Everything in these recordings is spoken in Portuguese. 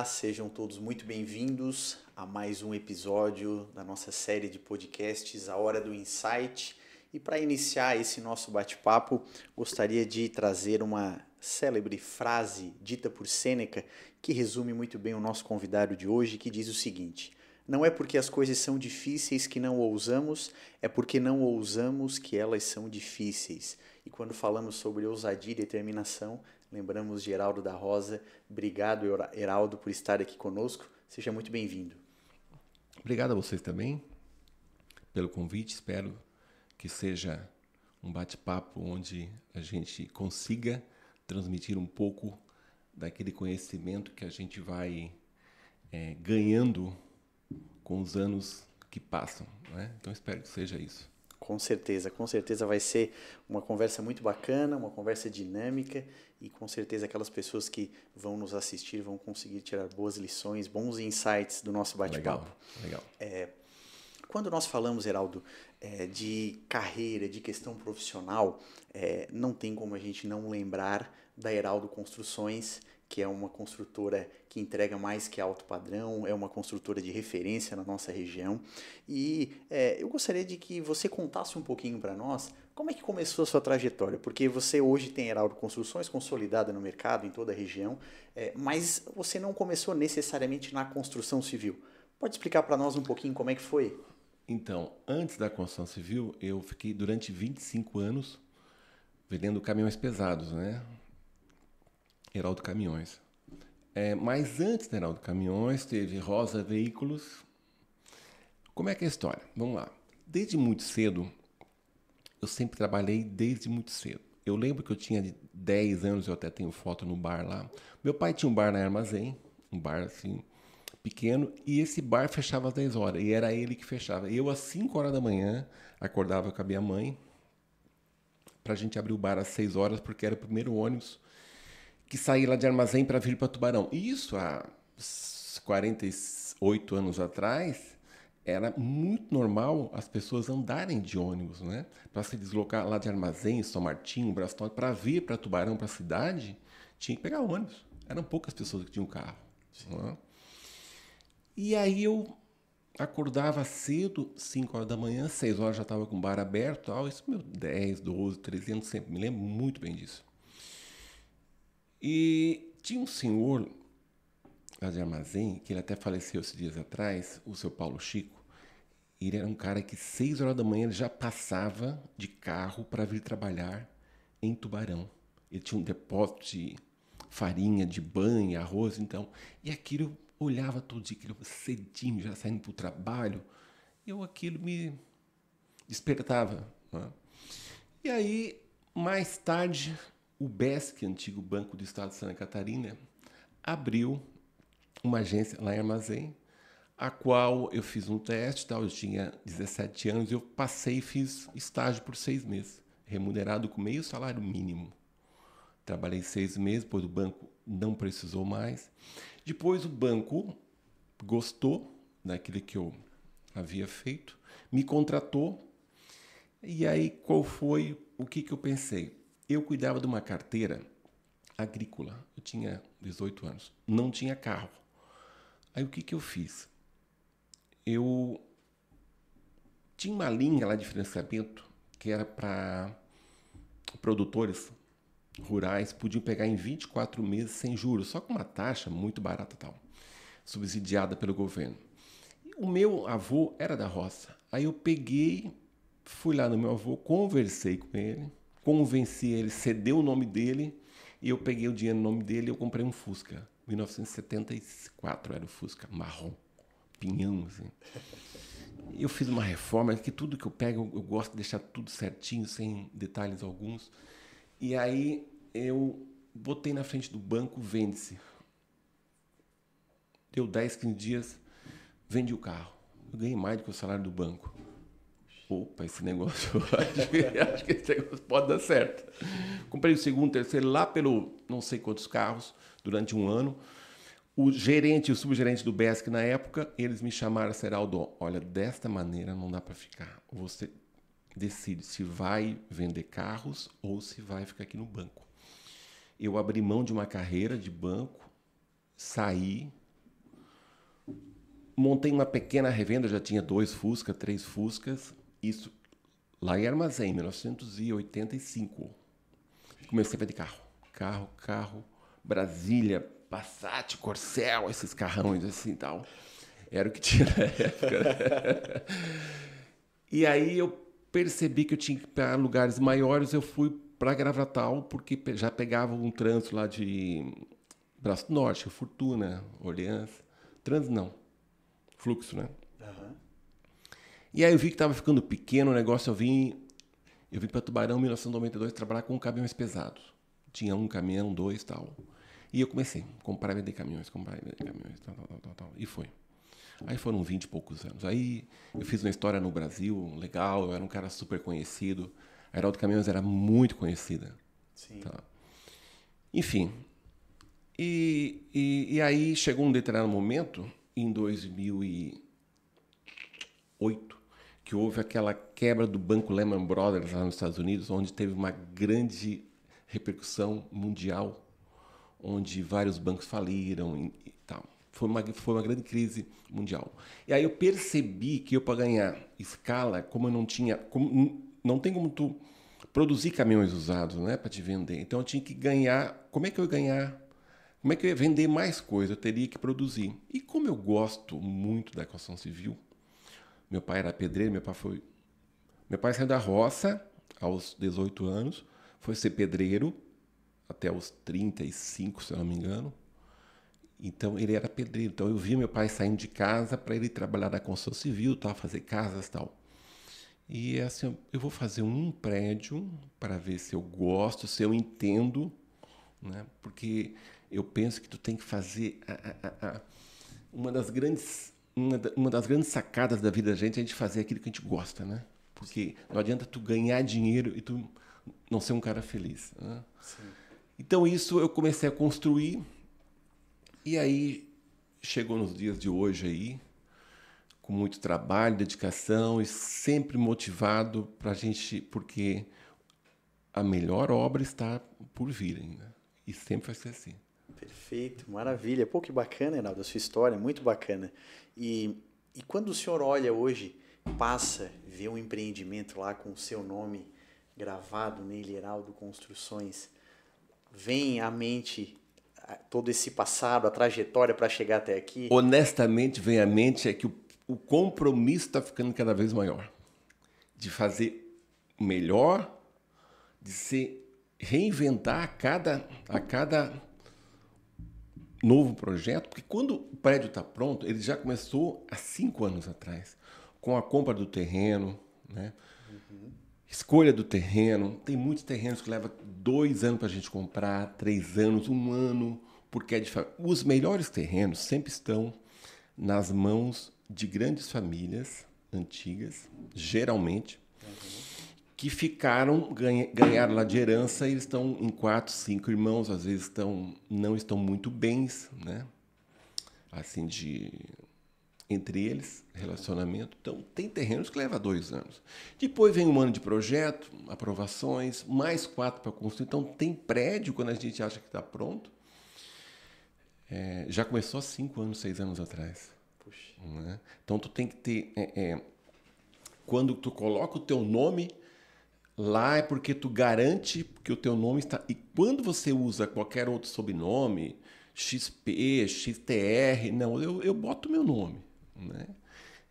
Olá, sejam todos muito bem-vindos a mais um episódio da nossa série de podcasts A Hora do Insight. E para iniciar esse nosso bate-papo, gostaria de trazer uma célebre frase dita por Sêneca que resume muito bem o nosso convidado de hoje, que diz o seguinte: não é porque as coisas são difíceis que não ousamos, é porque não ousamos que elas são difíceis. E quando falamos sobre ousadia e determinação, lembramos de Heraldo da Rosa. Obrigado, Heraldo, por estar aqui conosco. Seja muito bem-vindo. Obrigado a vocês também pelo convite. Espero que seja um bate-papo onde a gente consiga transmitir um pouco daquele conhecimento que a gente vai ganhando com os anos que passam, né? Então espero que seja isso. Com certeza vai ser uma conversa muito bacana, uma conversa dinâmica e com certeza aquelas pessoas que vão nos assistir vão conseguir tirar boas lições, bons insights do nosso bate-papo. Legal. Quando nós falamos, Heraldo, de carreira, de questão profissional, não tem como a gente não lembrar da Heraldo Construções, que é uma construtora que entrega mais que alto padrão, é uma construtora de referência na nossa região. E eu gostaria de que você contasse um pouquinho para nós como é que começou a sua trajetória, porque você hoje tem Heraldo Construções consolidada no mercado, em toda a região, mas você não começou necessariamente na construção civil. Pode explicar para nós um pouquinho como é que foi? Então, antes da construção civil, eu fiquei durante 25 anos vendendo caminhões pesados, né? Heraldo Caminhões. Mas antes da Heraldo Caminhões, teve Rosa Veículos. Como é que é a história? Vamos lá. Desde muito cedo, eu sempre trabalhei desde muito cedo. Eu lembro que eu tinha 10 anos, eu até tenho foto no bar lá. Meu pai tinha um bar na Armazém, um bar assim, pequeno, e esse bar fechava às 10 horas, e era ele que fechava. Eu, às 5 horas da manhã, acordava com a minha mãe, pra gente abrir o bar às 6 horas, porque era o primeiro ônibus que saía lá de Armazém para vir para Tubarão. E isso há 48 anos atrás, era muito normal as pessoas andarem de ônibus, né? Para se deslocar lá de Armazém, São Martinho, Brastório, para vir para Tubarão, para a cidade, tinha que pegar ônibus. Eram poucas pessoas que tinham carro. Né? E aí eu acordava cedo, 5 horas da manhã, 6 horas já estava com o bar aberto, tal. Isso, meu, 10, 12, 13 anos, sempre me lembro muito bem disso. E tinha um senhor lá de Armazém, que ele até faleceu esses dias atrás, o seu Paulo Chico. Ele era um cara que 6 horas da manhã ele já passava de carro para vir trabalhar em Tubarão. Ele tinha um depósito de farinha, de banha, arroz, então. E aquilo eu olhava todo dia, aquilo cedinho, já saindo para o trabalho. Aquilo me despertava. Né? E aí, mais tarde, o BESC, antigo Banco do Estado de Santa Catarina, abriu uma agência lá em Armazém, a qual eu fiz um teste, tal. Eu tinha 17 anos, eu passei e fiz estágio por 6 meses, remunerado com meio salário mínimo. Trabalhei 6 meses, depois o banco não precisou mais. Depois o banco gostou daquilo que eu havia feito, me contratou. E aí qual foi o que eu pensei? Eu cuidava de uma carteira agrícola, eu tinha 18 anos, não tinha carro. Aí o que eu fiz? Eu tinha uma linha lá de financiamento que era para produtores rurais, podiam pegar em 24 meses sem juros, só com uma taxa muito barata tal, subsidiada pelo governo. E o meu avô era da roça. Aí eu peguei, fui lá no meu avô, conversei com ele, convenci ele, cedeu o nome dele, e eu peguei o dinheiro no nome dele e eu comprei um Fusca. 1974 era o Fusca, marrom, pinhão, assim. Eu fiz uma reforma, que tudo que eu pego, eu gosto de deixar tudo certinho, sem detalhes alguns. E aí eu botei na frente do banco, vende-se. Deu 10, 15 dias, vendi o carro. Eu ganhei mais do que o salário do banco. Opa, esse negócio, acho que esse negócio pode dar certo. Comprei o segundo, terceiro, lá pelo não sei quantos carros, durante um ano. O gerente e o subgerente do BESC na época, eles me chamaram, Heraldo, olha, desta maneira não dá para ficar. Você decide se vai vender carros ou se vai ficar aqui no banco. Eu abri mão de uma carreira de banco, saí, montei uma pequena revenda, já tinha 2 Fusca, 3 Fuscas, isso lá em Armazém, em 1985. Comecei a vender carro, Brasília, Passat, Corcel, esses carrões assim e tal. Era o que tinha na época. E aí eu percebi que eu tinha que ir para lugares maiores, eu fui para Gravatal, porque já pegava um trânsito lá de Braço do Norte, Fortuna, Orleans. Trânsito não, fluxo, né? Uhum. E aí eu vi que estava ficando pequeno o negócio, eu vim para Tubarão em 1992 trabalhar com caminhões pesados. Tinha um caminhão, 2 e tal. E eu comecei a comprar e vender caminhões, tal. E foi. Aí foram 20 e poucos anos. Aí eu fiz uma história no Brasil, legal, eu era um cara super conhecido. A Heraldo Caminhões era muito conhecida. Sim. Tá? Enfim. E aí chegou um determinado momento, em 2008, que houve aquela quebra do banco Lehman Brothers lá nos Estados Unidos, onde teve uma grande repercussão mundial, onde vários bancos faliram e tal. Foi uma grande crise mundial. E aí eu percebi que eu, para ganhar escala, como eu não tinha... não tem como tu produzir caminhões usados, né, para te vender. Então eu tinha que ganhar... Como é que eu ia ganhar? Como é que eu ia vender mais coisa? Eu teria que produzir. E como eu gosto muito da construção civil, meu pai era pedreiro, meu pai saiu da roça aos 18 anos, foi ser pedreiro até os 35, se eu não me engano. Então, ele era pedreiro. Então, eu vi meu pai saindo de casa para ele trabalhar na construção civil, tal, fazer casas e tal. E assim, eu vou fazer um prédio para ver se eu gosto, se eu entendo, né? Porque eu penso que tu tem que fazer uma das grandes sacadas da vida da gente é a gente fazer aquilo que a gente gosta, né? Porque não adianta tu ganhar dinheiro e tu não ser um cara feliz, né? Sim. Então, isso eu comecei a construir. E aí, chegou nos dias de hoje aí, com muito trabalho, dedicação e sempre motivado para a gente, porque a melhor obra está por vir ainda. E sempre vai ser assim. Perfeito, maravilha. Pô, que bacana, Reinaldo, a sua história, muito bacana. E quando o senhor olha hoje, passa, vê um empreendimento lá com o seu nome gravado nele, Heraldo Construções, vem à mente todo esse passado, a trajetória para chegar até aqui? Honestamente, vem à mente é que o compromisso está ficando cada vez maior. De fazer melhor, de se reinventar a cada novo projeto, porque quando o prédio está pronto, ele já começou há 5 anos atrás, com a compra do terreno, né? Escolha do terreno. Tem muitos terrenos que levam 2 anos para a gente comprar, 3 anos, 1 ano, porque é diferente. Os melhores terrenos sempre estão nas mãos de grandes famílias antigas, geralmente, que ganharam lá de herança e eles estão em 4, 5 irmãos, às vezes não estão muito bens, né? Assim, entre eles, relacionamento. Então, tem terrenos que levam 2 anos. Depois vem 1 ano de projeto, aprovações, mais 4 para construir. Então, tem prédio, quando a gente acha que está pronto, já começou há 5 anos, 6 anos atrás. Puxa. Né? Então, tu tem que ter... quando tu coloca o teu nome, lá é porque tu garante que o teu nome está... E quando você usa qualquer outro sobrenome, XP, XTR, não, eu boto o meu nome. Né?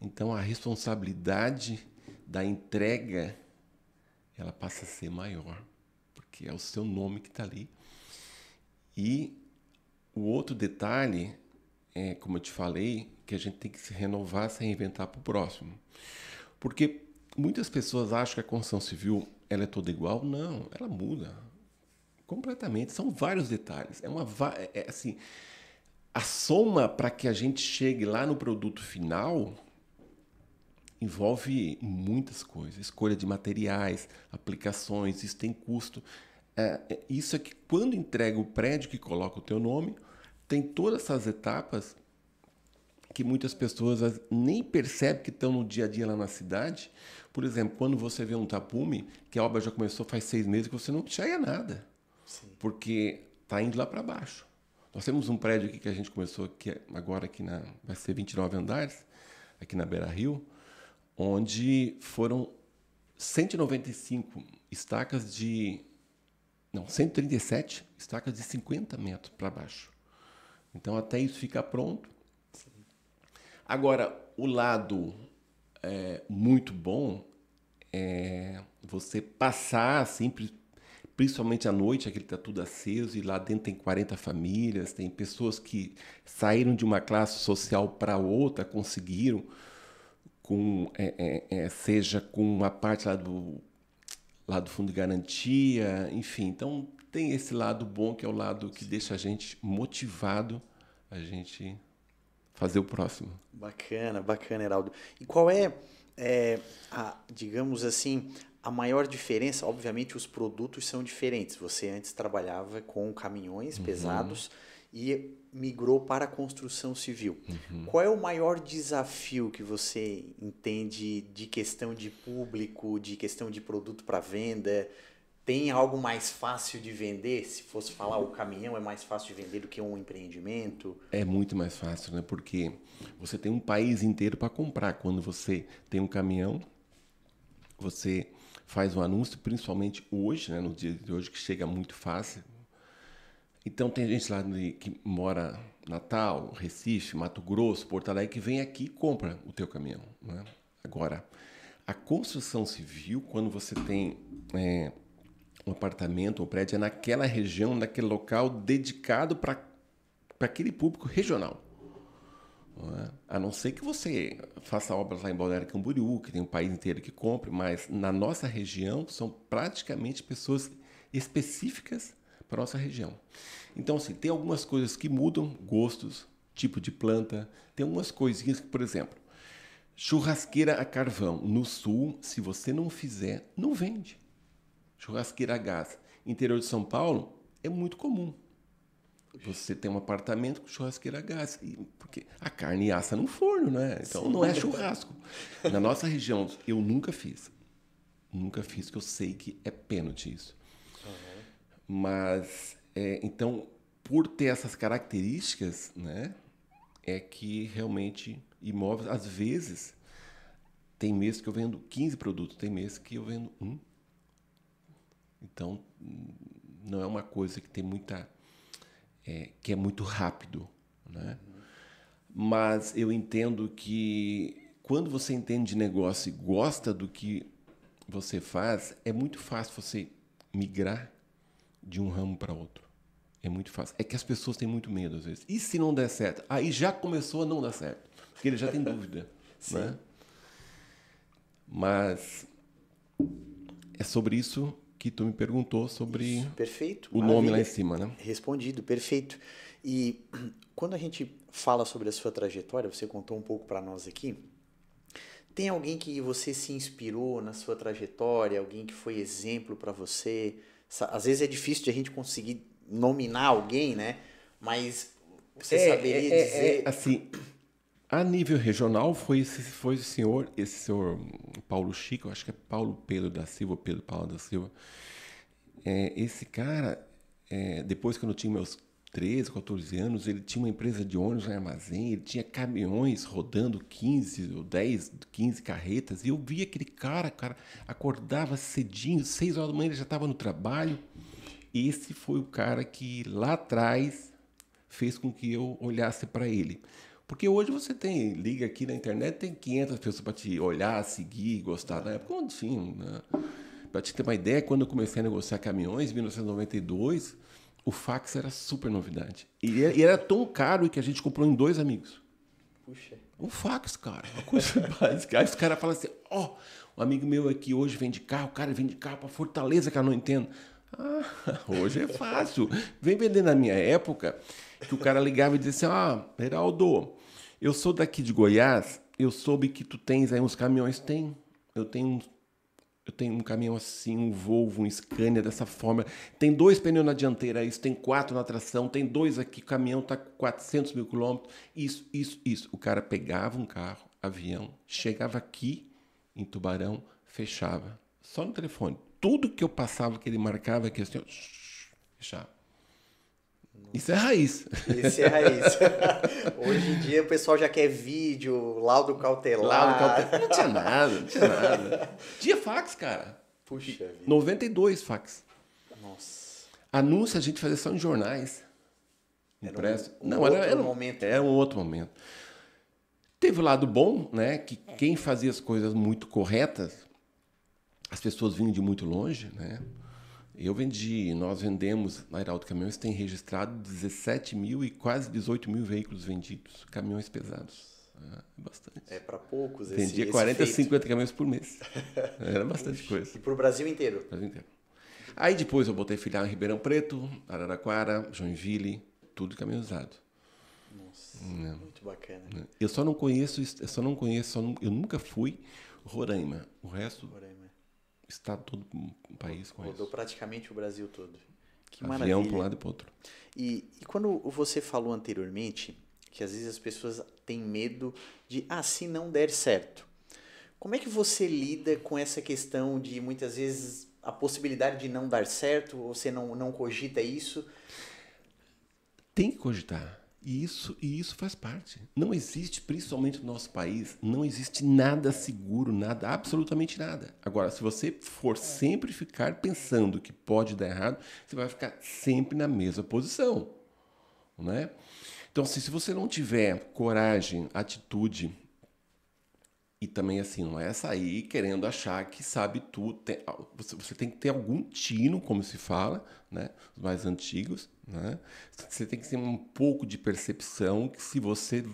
Então, a responsabilidade da entrega, ela passa a ser maior, porque é o seu nome que está ali. E o outro detalhe, como eu te falei, que a gente tem que se renovar, se reinventar para o próximo. Porque muitas pessoas acham que a construção civil ela é toda igual. Não, ela muda completamente. São vários detalhes. Assim, a soma para que a gente chegue lá no produto final envolve muitas coisas. Escolha de materiais, aplicações, isso tem custo. Isso é que quando entrega o prédio que coloca o teu nome, tem todas essas etapas que muitas pessoas nem percebem que estão no dia a dia lá na cidade. Por exemplo, quando você vê um tapume, que a obra já começou faz 6 meses, que você não enxerga nada. Sim. Porque está indo lá para baixo. Nós temos um prédio aqui que a gente começou aqui, agora vai ser 29 andares, aqui na Beira Rio, onde foram 195 estacas não, 137 estacas de 50 metros para baixo. Então, até isso ficar pronto. Agora, o lado muito bom é você passar, assim, principalmente à noite, aquele está tudo aceso, e lá dentro tem 40 famílias, tem pessoas que saíram de uma classe social para outra, conseguiram, seja com uma parte lá do fundo de garantia, enfim. Então, tem esse lado bom, que é o lado que deixa a gente motivado a gente fazer o próximo. Bacana, bacana, Heraldo. E qual digamos assim, a maior diferença? Obviamente, os produtos são diferentes. Você antes trabalhava com caminhões pesados e migrou para a construção civil. Qual é o maior desafio que você entende de questão de público, de questão de produto para venda? Tem algo mais fácil de vender? Se fosse falar, o caminhão é mais fácil de vender do que um empreendimento? É muito mais fácil, né? Porque você tem um país inteiro para comprar. Quando você tem um caminhão, você faz um anúncio, principalmente hoje, né? No dia de hoje, que chega muito fácil. Então, tem gente lá que mora em Natal, Recife, Mato Grosso, Porto Alegre, que vem aqui e compra o teu caminhão, né? Agora, a construção civil, quando você tem um apartamento, um prédio, é naquela região, naquele local dedicado para aquele público regional. Não é? A não ser que você faça obras lá em Balneário Camboriú, que tem um país inteiro que compre, mas na nossa região são praticamente pessoas específicas para a nossa região. Então, assim, tem algumas coisas que mudam, gostos, tipo de planta, tem algumas coisinhas que, por exemplo, churrasqueira a carvão. No sul, se você não fizer, não vende. Churrasqueira a gás. Interior de São Paulo é muito comum. Você tem um apartamento com churrasqueira a gás. Porque a carne assa no forno, né? Então não é churrasco. Na nossa região, eu nunca fiz. Nunca fiz, que eu sei que é pênalti isso. Mas, então, por ter essas características, né? É que realmente imóveis, às vezes, tem mês que eu vendo 15 produtos, tem mês que eu vendo 1. Então, não é uma coisa que tem que é muito rápido, né? Mas eu entendo que quando você entende de negócio e gosta do que você faz, é muito fácil você migrar de um ramo para outro. É muito fácil. É que as pessoas têm muito medo, às vezes. E se não der certo? Aí já começou a não dar certo. Porque ele já tem dúvida. Né? Mas é sobre isso que tu me perguntou, sobre isso, perfeito, o nome lá em cima, né? Respondido, perfeito. E quando a gente fala sobre a sua trajetória, você contou um pouco para nós aqui, tem alguém que você se inspirou na sua trajetória, alguém que foi exemplo para você? Às vezes é difícil de a gente conseguir nominar alguém, né? Mas você saberia dizer... assim, a nível regional foi esse senhor Paulo Chico, acho que é Paulo Pedro da Silva, Pedro Paulo da Silva. Esse cara, depois que eu tinha meus 13, 14 anos, ele tinha uma empresa de ônibus em armazém, ele tinha caminhões rodando 15 ou 10, 15 carretas, e eu via aquele cara acordava cedinho, 6 horas da manhã ele já estava no trabalho. Esse foi o cara que lá atrás fez com que eu olhasse para ele. Porque hoje você liga aqui na internet, tem 500 pessoas para te olhar, seguir, gostar. Na época, enfim, né? Para te ter uma ideia, quando eu comecei a negociar caminhões, em 1992, o fax era super novidade. E era tão caro que a gente comprou em 2 amigos. Puxa. Um fax, cara, uma coisa básica. Aí os caras falam assim, um amigo meu aqui hoje vende carro, o cara vende carro para Fortaleza, que eu não entendo. Hoje é fácil. Vem vender na minha época, que o cara ligava e dizia assim, Heraldo, eu sou daqui de Goiás, eu soube que tu tens aí uns caminhões. Eu tenho um caminhão assim, um Volvo, um Scania dessa forma. Tem 2 pneus na dianteira, isso, tem 4 na tração, tem 2 aqui, o caminhão tá com 400 mil quilômetros. Isso. O cara pegava um carro, avião, chegava aqui em Tubarão, fechava. Só no telefone. Tudo que eu passava, que ele marcava aqui, assim, fechava. Isso é raiz. Esse é a raiz. Hoje em dia o pessoal já quer vídeo, laudo cautelar. Não tinha nada, não tinha nada. Tinha fax, cara. Puxa vida. 92 fax. Nossa. Anúncio a gente fazia só em jornais. Impresso. Era um outro momento. Teve o lado bom, né? Que quem fazia as coisas muito corretas, as pessoas vinham de muito longe, né? Nós vendemos, na Heraldo Caminhões tem registrado 17 mil e quase 18 mil veículos vendidos, caminhões pesados. Bastante. É para poucos Vendia 40, 50 caminhões por mês. Era bastante coisa. E para o Brasil inteiro? Brasil inteiro. Aí depois eu botei filial em Ribeirão Preto, Araraquara, Joinville, tudo caminhão usado. Nossa, muito bacana. Eu nunca fui Roraima. O resto, estado todo o país conhece. Rodou praticamente o Brasil todo. Que Avião maravilha. para um lado e para o outro. E quando você falou anteriormente que às vezes as pessoas têm medo de, se não der certo. Como é que você lida com essa questão de muitas vezes a possibilidade de não dar certo? Você não cogita isso? Tem que cogitar. E isso faz parte. Não existe, principalmente no nosso país, não existe nada seguro, nada, absolutamente nada. Agora, se você for sempre ficar pensando que pode dar errado, você vai ficar sempre na mesma posição, né? Então, assim, se você não tiver coragem, atitude, e também assim, não é sair querendo achar que sabe tudo. Você tem que ter algum tino, como se fala, né? Os mais antigos, né? Você tem que ter um pouco de percepção que se você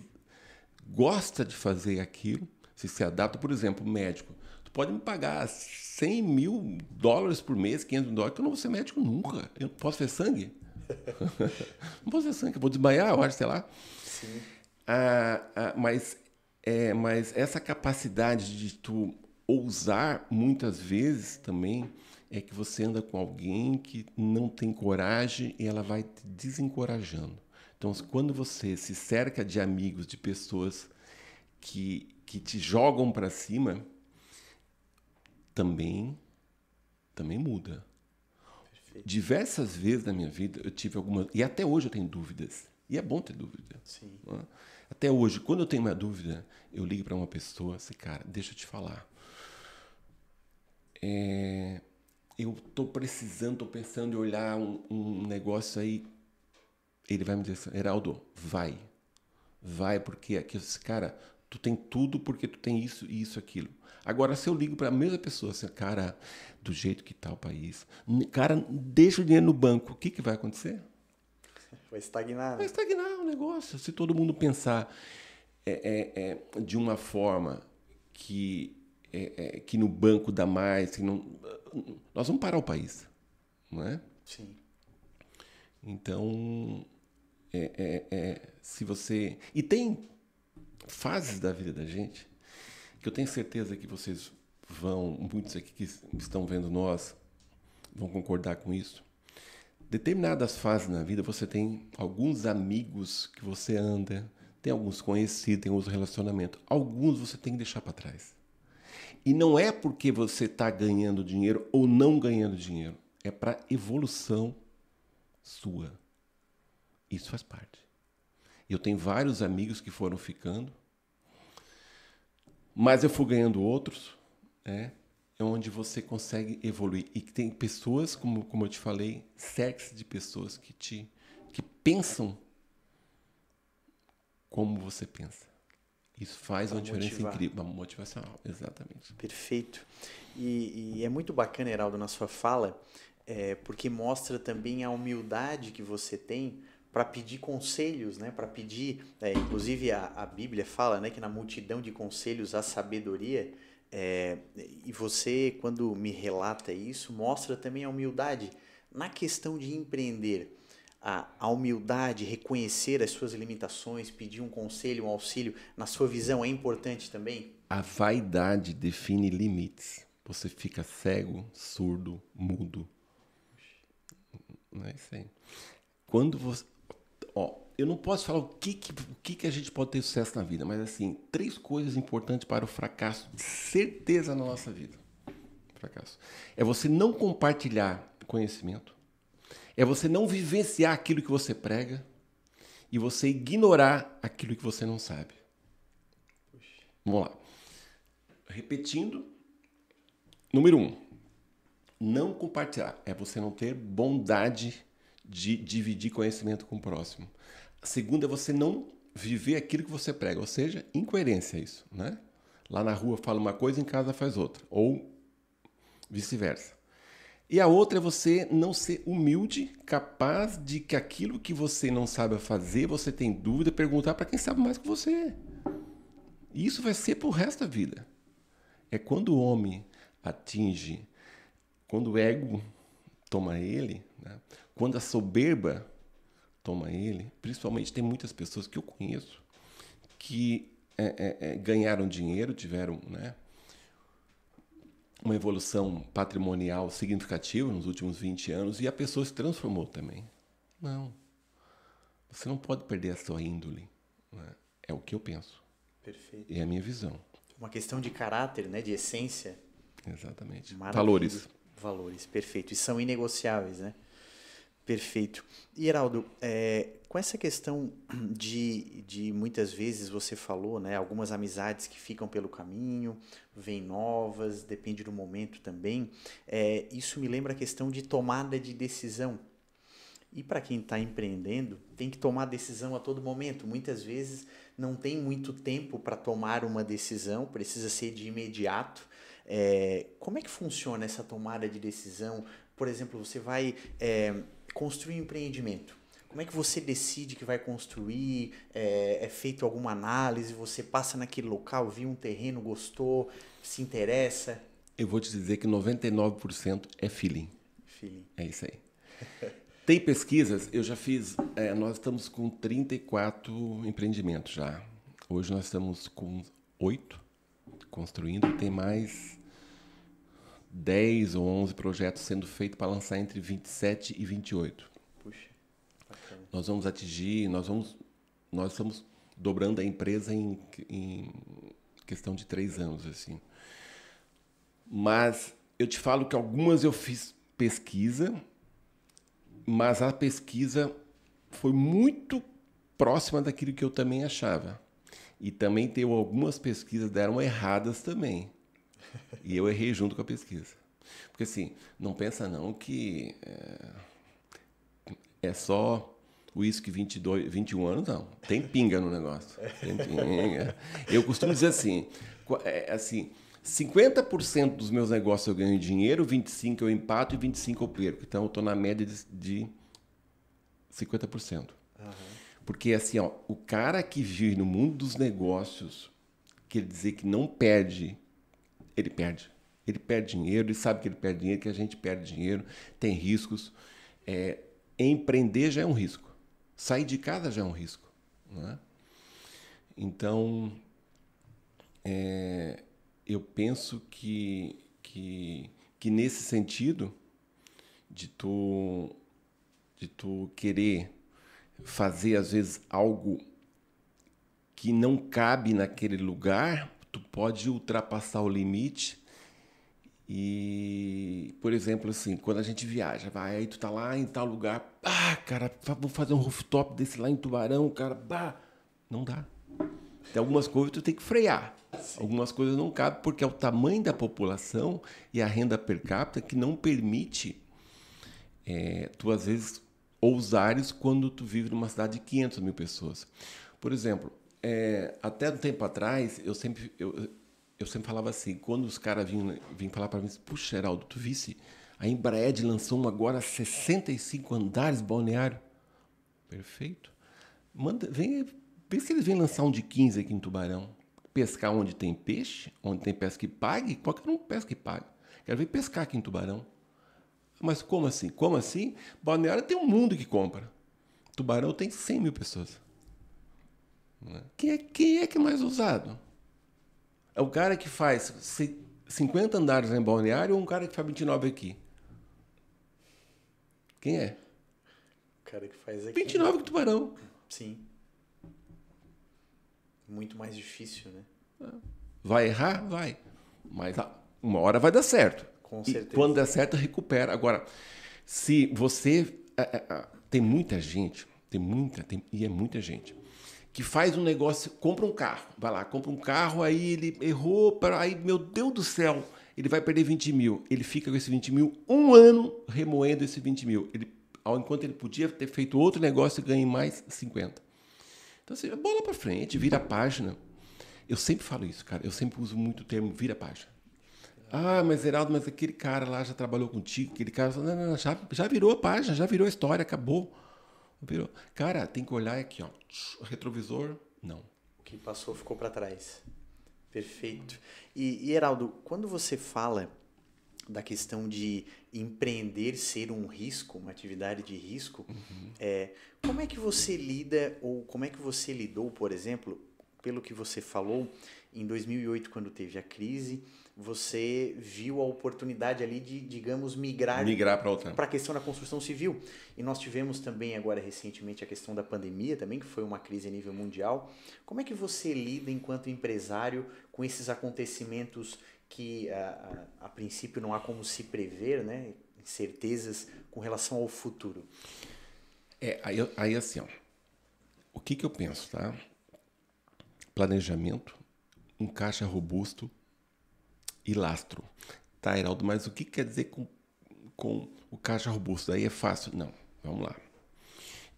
gosta de fazer aquilo, se adapta, por exemplo, médico. Tu pode me pagar $100 mil por mês, $500 mil, que eu não vou ser médico nunca. Eu não posso ver sangue. Não posso ver sangue, eu vou desmaiar, eu acho, sei lá. Sim. Mas essa capacidade de tu ousar, muitas vezes também, é que você anda com alguém que não tem coragem e ela vai te desencorajando. Então, quando você se cerca de amigos, de pessoas que te jogam para cima, também muda. Perfeito. Diversas vezes na minha vida eu tive algumas... E até hoje eu tenho dúvidas. E é bom ter dúvida. Sim. Né? Até hoje, quando eu tenho uma dúvida, eu ligo para uma pessoa assim, cara, deixa eu te falar. Eu estou pensando em olhar um negócio aí. Ele vai me dizer assim, Heraldo, vai. Vai, porque aqui, cara, tu tem tudo porque tu tem isso e isso, aquilo. Agora, se eu ligo para a mesma pessoa, assim, cara, do jeito que tá o país, cara, deixa o dinheiro no banco, o que vai acontecer? Vai estagnar. Vai estagnar o negócio. Se todo mundo pensar de uma forma que no banco dá mais, que não, nós vamos parar o país, não é? Sim. Então, se você... E tem fases da vida da gente que eu tenho certeza que vocês muitos aqui que estão vendo nós, vão concordar com isso. Determinadas fases na vida, você tem alguns amigos que você anda, tem alguns conhecidos, tem outros relacionamentos. Alguns você tem que deixar para trás. E não é porque você está ganhando dinheiro ou não ganhando dinheiro. É para evolução sua. Isso faz parte. Eu tenho vários amigos que foram ficando, mas eu fui ganhando outros, né? É onde você consegue evoluir. E que tem pessoas, como eu te falei, cerca de pessoas que pensam como você pensa. Isso faz uma diferença incrível. Uma motivacional, exatamente. Perfeito. E é muito bacana, Heraldo, na sua fala, porque mostra também a humildade que você tem para pedir conselhos, né? Para pedir, inclusive a Bíblia fala, né, que na multidão de conselhos há sabedoria. E você, quando me relata isso, mostra também a humildade na questão de empreender. A humildade, reconhecer as suas limitações, pedir um conselho, um auxílio, na sua visão, é importante também? A vaidade define limites. Você fica cego, surdo, mudo. Não é isso aí. Quando você... eu não posso falar o que a gente pode ter sucesso na vida, mas assim, 3 coisas importantes para o fracasso, de certeza na nossa vida. Fracasso. É você não compartilhar conhecimento, É você não vivenciar aquilo que você prega e você ignorar aquilo que você não sabe. Vamos lá. Repetindo. Número 1. Não compartilhar. É você não ter bondade de dividir conhecimento com o próximo. A segunda é você não viver aquilo que você prega. Ou seja, incoerência isso, né? Lá na rua fala uma coisa, em casa faz outra. Ou vice-versa. E a outra é você não ser humilde, capaz de que aquilo que você não sabe fazer, você tem dúvida, perguntar para quem sabe mais que você. E isso vai ser pro resto da vida. É quando o homem atinge, quando o ego toma ele, né? Quando a soberba toma ele, principalmente tem muitas pessoas que eu conheço que ganharam dinheiro, tiveram, né, uma evolução patrimonial significativa nos últimos 20 anos e a pessoa se transformou também. Não. Você não pode perder a sua índole. Né? É o que eu penso. Perfeito. E é a minha visão. Uma questão de caráter, né? De essência. Exatamente. Maravilha. Valores. Valores, perfeito. E são inegociáveis, né? Perfeito. E, Heraldo, com essa questão de muitas vezes você falou, né? Algumas amizades que ficam pelo caminho, vêm novas, depende do momento também. Isso me lembra a questão de tomada de decisão. E para quem está empreendendo, tem que tomar decisão a todo momento. Muitas vezes não tem muito tempo para tomar uma decisão, precisa ser de imediato. Como é que funciona essa tomada de decisão? Por exemplo, você vai construir um empreendimento. Como é que você decide que vai construir? É feito alguma análise? Você passa naquele local, viu um terreno, gostou, se interessa? Eu vou te dizer que 99% é feeling. Feeling. É isso aí. Tem pesquisas, eu já fiz, nós estamos com 34 empreendimentos já. Hoje nós estamos com 8 construindo, tem mais 10 ou 11 projetos sendo feitos para lançar entre 27 e 28. Puxa, bacana. Nós vamos atingir, nós estamos dobrando a empresa em questão de 3 anos, assim. Mas eu te falo que algumas eu fiz pesquisa, mas a pesquisa foi muito próxima daquilo que eu também achava. E também teve algumas pesquisas que deram erradas também. E eu errei junto com a pesquisa. Porque assim, não pensa não que é só uísque 21 anos, não. Tem pinga no negócio. Tem pinga. Eu costumo dizer assim, 50% dos meus negócios eu ganho dinheiro, 25% eu empato e 25% eu perco. Então eu estou na média de 50%. Uhum. Porque assim, ó, o cara que vive no mundo dos negócios, quer dizer que não perde, ele perde. Ele perde dinheiro, ele sabe que ele perde dinheiro, que a gente perde dinheiro, tem riscos. Empreender já é um risco. Sair de casa já é um risco. Não é? Então, eu penso que nesse sentido de tu querer fazer, às vezes, algo que não cabe naquele lugar, tu pode ultrapassar o limite e, por exemplo, assim, quando a gente viaja, aí tu tá lá em tal lugar, cara, vou fazer um rooftop desse lá em Tubarão, cara, não dá. Tem algumas coisas que tu tem que frear. Sim. Algumas coisas não cabem porque é o tamanho da população e a renda per capita que não permite tu, às vezes, ousares quando tu vive numa cidade de 500 mil pessoas. Por exemplo, até um tempo atrás, eu sempre falava assim, quando os caras vinham falar para mim, puxa, Heraldo, tu visse, a Embraer lançou agora 65 andares balneário. Perfeito. Vê se eles vêm lançar um de 15 aqui em Tubarão. Pescar onde tem peixe, onde tem pesca que pague, qualquer um pesca que pague. Quero ver pescar aqui em Tubarão. Mas como assim? Como assim? Balneário tem um mundo que compra. Tubarão tem 100 mil pessoas. Quem é que é mais ousado? É o cara que faz 50 andares em Balneário ou um cara que faz 29 aqui? Quem é? O cara que faz aqui. 29 que Tubarão. Sim. Muito mais difícil, né? Vai errar? Vai. Mas uma hora vai dar certo. Com certeza. E quando der certo, recupera. Agora, se você tem muita gente, e é muita gente, que faz um negócio, compra um carro, vai lá, compra um carro, aí ele errou, aí, meu Deus do céu, ele vai perder 20 mil. Ele fica com esse 20 mil um ano remoendo esse 20 mil. Enquanto ele podia ter feito outro negócio e ganhar mais 50. Então, assim, bola pra frente, vira a página. Eu sempre falo isso, cara. Eu sempre uso muito o termo vira a página. Ah, mas Zeraldo, mas aquele cara lá já trabalhou contigo, aquele cara... Não, já virou a página, já virou a história, acabou. Virou. Cara, tem que olhar aqui, ó. Retrovisor, não. O que passou ficou para trás. Perfeito. E Heraldo, quando você fala da questão de empreender ser um risco, uma atividade de risco, como é que você lida, ou como é que você lidou, por exemplo, pelo que você falou, em 2008, quando teve a crise, você viu a oportunidade ali de, digamos, migrar para a questão da construção civil. E nós tivemos também agora recentemente a questão da pandemia também, que foi uma crise a nível mundial. Como é que você lida enquanto empresário com esses acontecimentos que a princípio não há como se prever, né? Incertezas com relação ao futuro? Aí assim, ó, o que eu penso, tá? Planejamento, um caixa robusto e lastro. Tá, Heraldo, mas o que quer dizer com o caixa robusto? Aí é fácil. Não, vamos lá.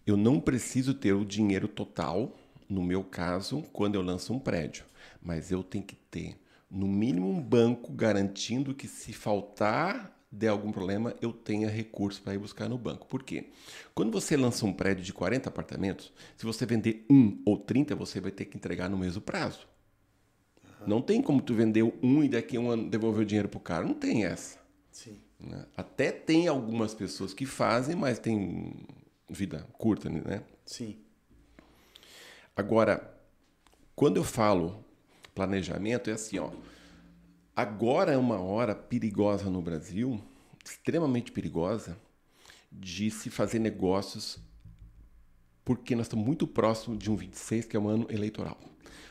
Eu não preciso ter o dinheiro total, no meu caso, quando eu lanço um prédio. Mas eu tenho que ter, no mínimo, um banco garantindo que se faltar de algum problema, eu tenha recurso para ir buscar no banco. Por quê? Quando você lança um prédio de 40 apartamentos, se você vender 1 ou 30, você vai ter que entregar no mesmo prazo. Não tem como tu vender um e daqui a um ano devolver o dinheiro pro cara. Não tem essa. Sim. Né? Até tem algumas pessoas que fazem, mas tem vida curta, né? Sim. Agora, quando eu falo planejamento, é assim, ó. Agora é uma hora perigosa no Brasil, extremamente perigosa, de se fazer negócios, porque nós estamos muito próximos de um 26, que é um ano eleitoral.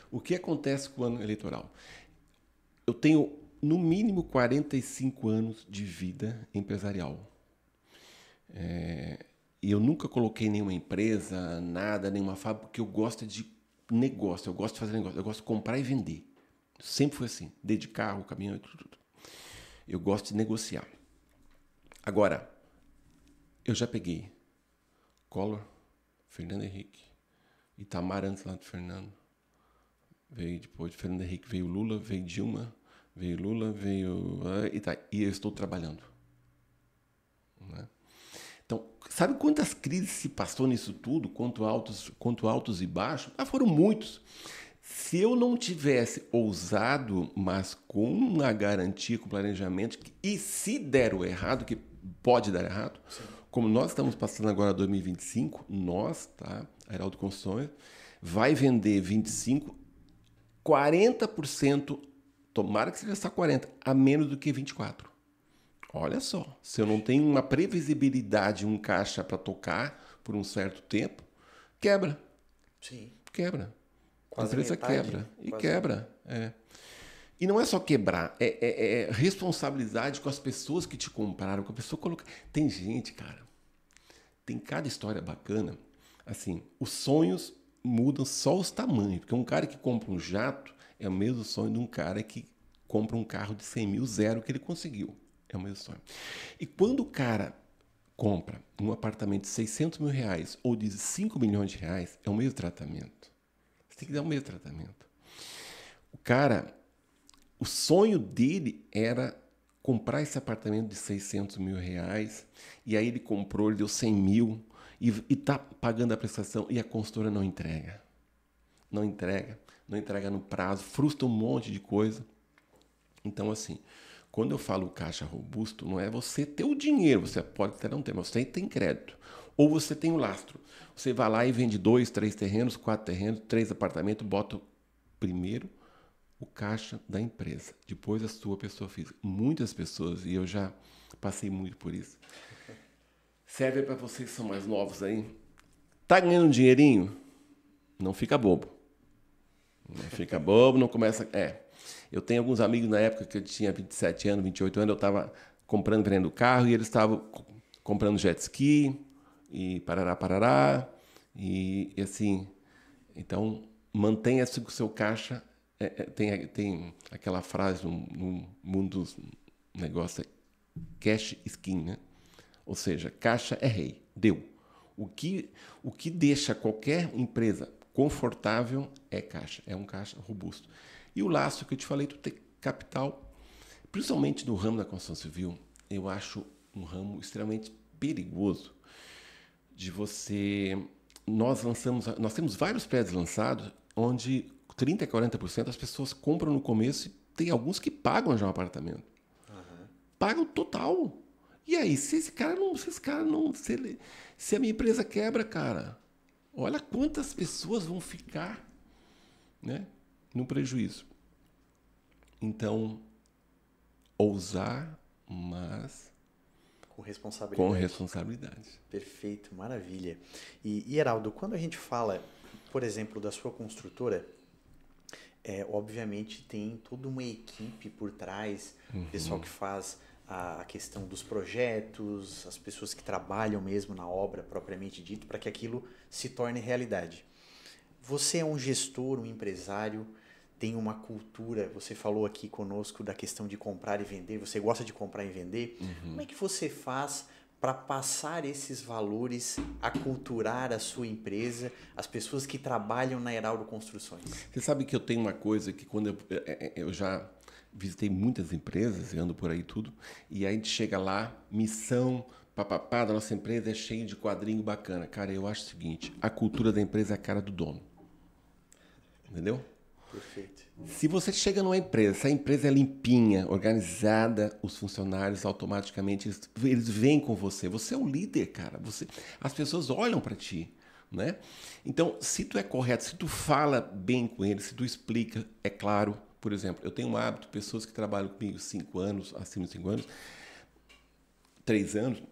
O que acontece com o ano eleitoral? Eu tenho, no mínimo, 45 anos de vida empresarial. E eu nunca coloquei nenhuma empresa, nada, nenhuma fábrica, porque eu gosto de negócio, eu gosto de fazer negócio, eu gosto de comprar e vender. Sempre foi assim, desde carro, caminhão e tudo. Eu gosto de negociar. Agora, eu já peguei Collor, Fernando Henrique, Itamar antes lá do Fernando. Veio depois de Fernando Henrique, veio Lula, veio Dilma, veio Lula, veio... E eu estou trabalhando. Né? Então, sabe quantas crises se passou nisso tudo? Quanto altos e baixos? Foram muitos. Se eu não tivesse ousado, mas com uma garantia, com planejamento, e se der o errado, que pode dar errado, sim, como nós estamos passando agora 2025, nós, tá? A Heraldo Construções, vai vender 25%, 40%, tomara que seja só 40%, a menos do que 24%. Olha só, se eu não tenho uma previsibilidade, um caixa para tocar por um certo tempo, quebra. Sim. Quebra. Quase a empresa metade, quebra. E quebra. E não é só quebrar, é responsabilidade com as pessoas que te compraram, com a pessoa colocar. Tem gente, cara, tem cada história bacana. Assim, os sonhos mudam só os tamanhos. Porque um cara que compra um jato é o mesmo sonho de um cara que compra um carro de 100 mil, zero, que ele conseguiu. É o mesmo sonho. E quando o cara compra um apartamento de 600 mil reais ou de 5 milhões de reais, é o mesmo tratamento. Você tem que dar o mesmo tratamento. O cara, o sonho dele era comprar esse apartamento de 600 mil reais, e aí ele comprou, ele deu 100 mil, e está pagando a prestação, e a consultora não entrega. Não entrega no prazo, frustra um monte de coisa. Então, assim, quando eu falo caixa robusto, não é você ter o dinheiro, você pode até não ter, mas você tem crédito. Ou você tem o lastro. Você vai lá e vende 2, 3 terrenos, 4 terrenos, 3 apartamentos, bota primeiro o caixa da empresa, depois a sua pessoa física. Muitas pessoas, e eu já passei muito por isso, serve para vocês que são mais novos aí. Tá ganhando um dinheirinho? Não fica bobo. Não fica bobo, não começa... Eu tenho alguns amigos na época que eu tinha 27 anos, 28 anos, eu estava comprando e vendendo carro, e eles estavam comprando jet ski, e parará, parará, e assim, então mantenha-se com o seu caixa. Tem aquela frase no mundo dos negócios, cash is king, né? Ou seja, caixa é rei, deu. O que deixa qualquer empresa confortável é caixa, é um caixa robusto. E o laço que eu te falei, tu tem capital, principalmente no ramo da construção civil, eu acho um ramo extremamente perigoso de você... Nós temos vários prédios lançados onde 30%, 40% das pessoas compram no começo e tem alguns que pagam já um apartamento. Uhum. Pagam total. E aí, se a minha empresa quebra, cara, olha quantas pessoas vão ficar, né, no prejuízo. Então, ousar, mas com responsabilidade. Com responsabilidade. Perfeito, maravilha. E Heraldo, quando a gente fala, por exemplo, da sua construtora, obviamente tem toda uma equipe por trás, pessoal que faz a questão dos projetos, as pessoas que trabalham mesmo na obra propriamente dito, para que aquilo se torne realidade. Você é um gestor, um empresário, tem uma cultura, você falou aqui conosco da questão de comprar e vender, você gosta de comprar e vender. Como é que você faz para passar esses valores, aculturar a sua empresa, as pessoas que trabalham na Heraldo Construções? Você sabe que eu tenho uma coisa que quando eu já visitei muitas empresas, ando por aí tudo, e aí a gente chega lá, missão, papapá, da nossa empresa é cheio de quadrinho bacana. Cara, eu acho o seguinte, a cultura da empresa é a cara do dono. Entendeu? Perfeito. Se você chega numa empresa, se a empresa é limpinha, organizada, os funcionários automaticamente, eles vêm com você. Você é o líder, cara. As pessoas olham para ti, né? Então, se tu é correto, se tu fala bem com eles, se tu explica, é claro. Por exemplo, eu tenho um hábito, pessoas que trabalham comigo 5 anos, acima de 5 anos, 3 anos,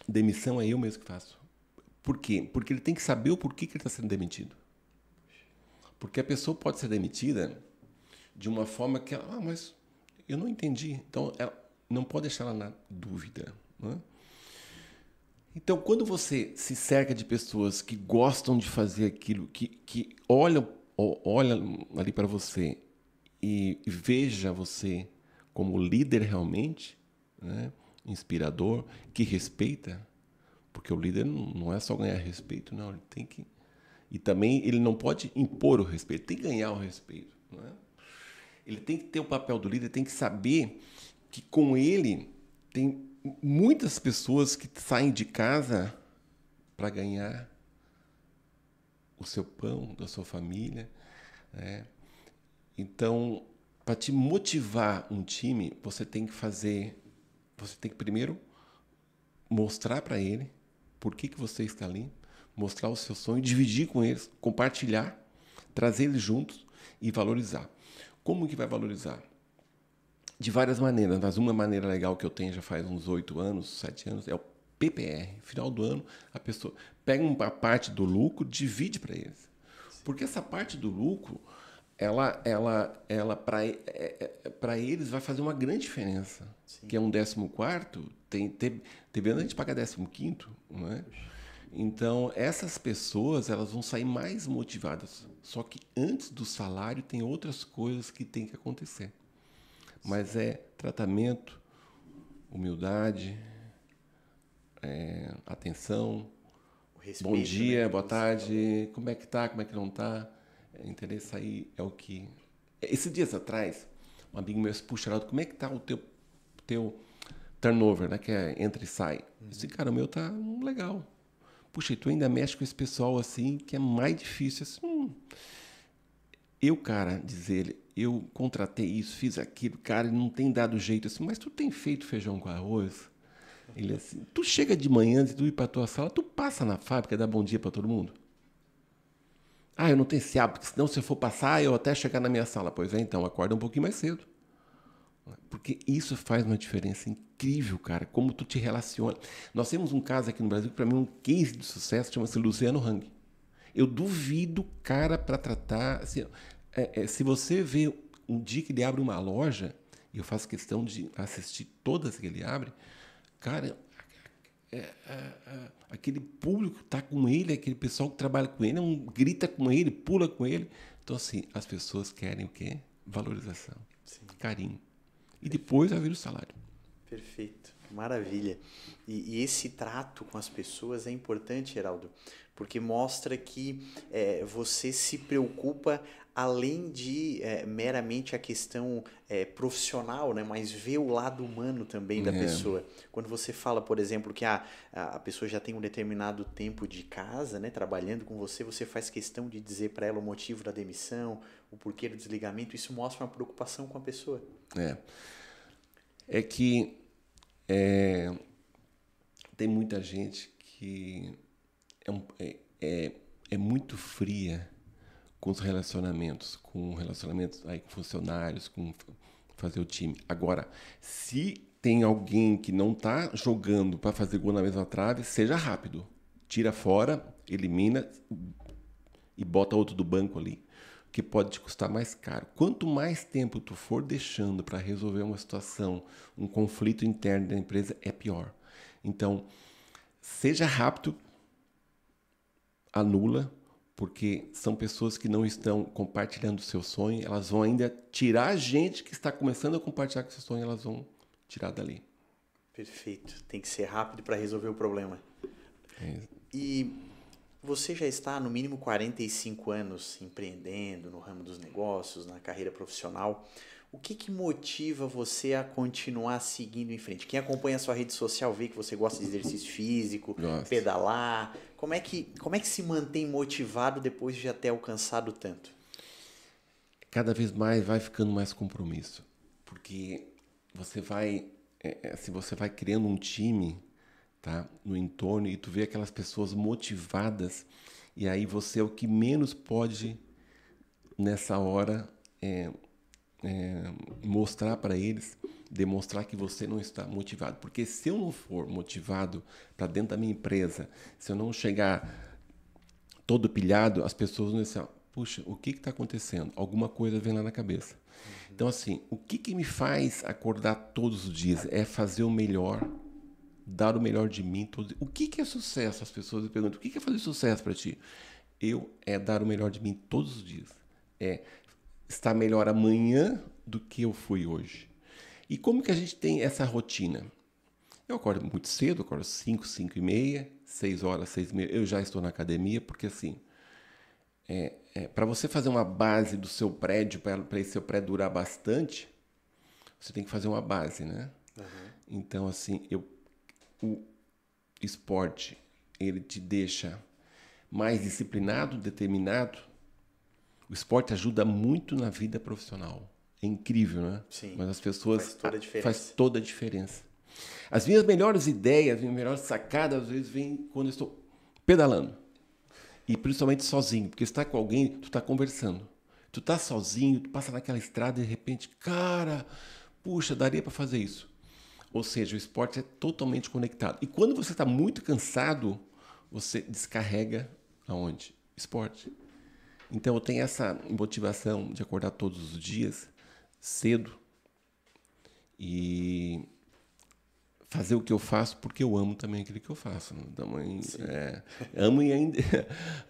demissão é eu mesmo que faço. Por quê? Porque ele tem que saber o porquê que ele está sendo demitido. Porque a pessoa pode ser demitida de uma forma que ela... mas eu não entendi. Então, ela não pode deixar ela na dúvida. Né? Então, quando você se cerca de pessoas que gostam de fazer aquilo, que olham ali para você e veja você como líder realmente, né? Inspirador, que respeita, porque o líder não é só ganhar respeito, não, ele tem que... E também ele não pode impor o respeito, tem que ganhar o respeito. Não é? Ele tem que ter o papel do líder, tem que saber que com ele tem muitas pessoas que saem de casa para ganhar o seu pão, da sua família. Né? Então, para te motivar um time, você tem que primeiro mostrar para ele por que você está ali, mostrar o seu sonho, dividir com eles, compartilhar, trazer eles juntos e valorizar. Como que vai valorizar? De várias maneiras, mas uma maneira legal que eu tenho já faz uns 8 anos, 7 anos, é o PPR. Final do ano, a pessoa pega uma parte do lucro, divide para eles. Porque essa parte do lucro, ela para eles vai fazer uma grande diferença. Sim. Que é um 14º, teve ano a gente paga 15º, não é? Então, essas pessoas elas vão sair mais motivadas. Só que antes do salário tem outras coisas que tem que acontecer. Mas é tratamento, humildade, atenção, respeito, bom dia, né? boa tarde, como é que tá, como é que não tá. Interesse aí é o que... Esses dias atrás, um amigo meu disse, puxa, Heraldo, como é que tá o teu turnover, né? Que é entra e sai. Eu disse, cara, o meu tá legal. Puxa, e tu ainda mexe com esse pessoal assim, que é mais difícil. Assim, diz ele, eu contratei isso, fiz aquilo, cara, e não tem dado jeito assim, mas tu tem feito feijão com arroz? Ele assim, tu chega de manhã, antes de tu ir pra tua sala, tu passa na fábrica e dá bom dia para todo mundo? Ah, eu não tenho esse hábito, senão se eu for passar, eu até chegar na minha sala. Pois é, então, acorda um pouquinho mais cedo. Porque isso faz uma diferença incrível, cara, como tu te relaciona. Nós temos um caso aqui no Brasil que, para mim, é um case de sucesso, chama-se Luciano Hang. Eu duvido, cara, para tratar... Assim, se você vê um dia que ele abre uma loja, e eu faço questão de assistir todas que ele abre, cara, aquele público que está com ele, aquele pessoal que trabalha com ele, grita com ele, pula com ele. Então, assim, as pessoas querem o quê? Valorização, Sim. carinho. E depois vai vir o salário. Perfeito, maravilha. E esse trato com as pessoas é importante, Heraldo, porque mostra que você se preocupa além de meramente a questão profissional, né, mas vê o lado humano também da pessoa. Quando você fala, por exemplo, que a pessoa já tem um determinado tempo de casa, né, trabalhando com você, você faz questão de dizer para ela o motivo da demissão, o porquê do desligamento, isso mostra uma preocupação com a pessoa. É que tem muita gente que é muito fria com os relacionamentos, aí com funcionários, com fazer o time. Agora, se tem alguém que não está jogando para fazer gol na mesma trave, seja rápido. Tira fora, elimina e bota outro do banco ali, que pode te custar mais caro. Quanto mais tempo tu for deixando para resolver uma situação, um conflito interno da empresa, é pior. Então, seja rápido, anula, porque são pessoas que não estão compartilhando o seu sonho, elas vão ainda tirar a gente que está começando a compartilhar com o seu sonho, elas vão tirar dali. Perfeito. Tem que ser rápido para resolver o problema. E você já está no mínimo 45 anos empreendendo no ramo dos negócios, na carreira profissional. O que motiva você a continuar seguindo em frente? Quem acompanha a sua rede social vê que você gosta de exercício físico, pedalar. Como é que se mantém motivado depois de já ter alcançado tanto? Cada vez mais vai ficando mais compromisso. Porque você vai criando um time, tá, no entorno e tu vê aquelas pessoas motivadas e aí você é o que menos pode nessa hora mostrar para eles, demonstrar que você não está motivado. Porque se eu não for motivado para dentro da minha empresa, se eu não chegar todo pilhado, as pessoas vão dizer, puxa, o que está acontecendo? Alguma coisa vem lá na cabeça. Então, assim, o que me faz acordar todos os dias é fazer o melhor, dar o melhor de mim. O que é sucesso? As pessoas me perguntam, o que é fazer sucesso para ti? Dar o melhor de mim todos os dias. É estar melhor amanhã do que eu fui hoje. E como que a gente tem essa rotina? Eu acordo muito cedo, acordo 5, 5h30, 6 horas, 6h30, eu já estou na academia, porque assim, para você fazer uma base do seu prédio, para esse seu prédio durar bastante, você tem que fazer uma base, né? Uhum. Então, assim, o esporte, ele te deixa mais disciplinado, determinado. O esporte ajuda muito na vida profissional. É incrível, né? Sim. Mas as pessoas... Faz toda a diferença. As minhas melhores ideias, as minhas melhores sacadas, às vezes, vêm quando eu estou pedalando. E principalmente sozinho. Porque se está com alguém, tu está conversando. Tu está sozinho, tu passa naquela estrada e de repente, cara, puxa, daria para fazer isso. Ou seja, o esporte é totalmente conectado. E quando você está muito cansado, você descarrega aonde? Esporte. Então eu tenho essa motivação de acordar todos os dias cedo e fazer o que eu faço porque eu amo também aquilo que eu faço. Também,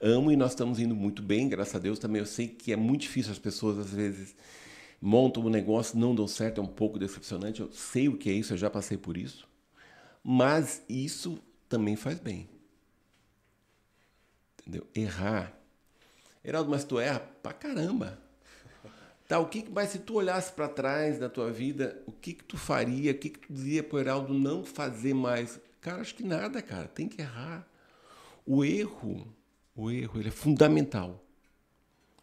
amo e nós estamos indo muito bem, graças a Deus. Também eu sei que é muito difícil, as pessoas às vezes montam um negócio, não dão certo, é um pouco decepcionante. Eu sei o que é isso, eu já passei por isso. Mas isso também faz bem. Entendeu? Errar. Heraldo, mas tu erra pra caramba. Tá, mas se tu olhasse para trás da tua vida, o que tu faria? O que tu dizia pro Heraldo não fazer mais? Cara, acho que nada, cara. Tem que errar. O erro, ele é fundamental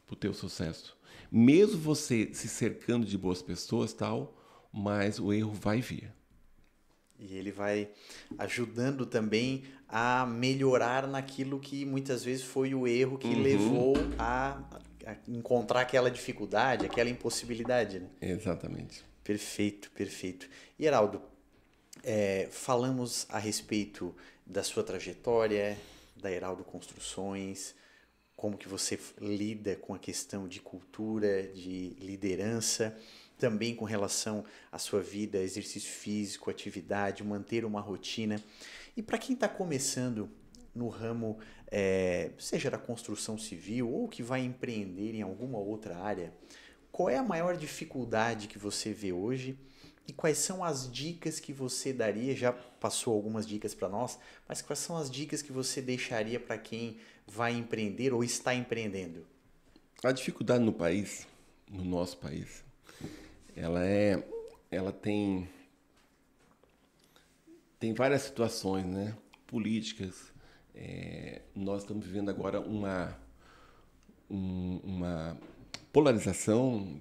pro teu sucesso. Mesmo você se cercando de boas pessoas, tal, mas o erro vai vir. E ele vai ajudando também a melhorar naquilo que muitas vezes foi o erro que levou a encontrar aquela dificuldade, aquela impossibilidade, né? Exatamente. Perfeito, perfeito. E Heraldo, falamos a respeito da sua trajetória, da Heraldo Construções, como que você lida com a questão de cultura, de liderança. também com relação à sua vida, exercício físico, atividade, manter uma rotina. E para quem está começando no ramo, seja da construção civil ou que vai empreender em alguma outra área, qual é a maior dificuldade que você vê hoje e quais são as dicas que você daria? Já passou algumas dicas para nós, mas quais são as dicas que você deixaria para quem vai empreender ou está empreendendo? A dificuldade no país, no nosso país, ela tem várias situações, né? Políticas. Nós estamos vivendo agora uma polarização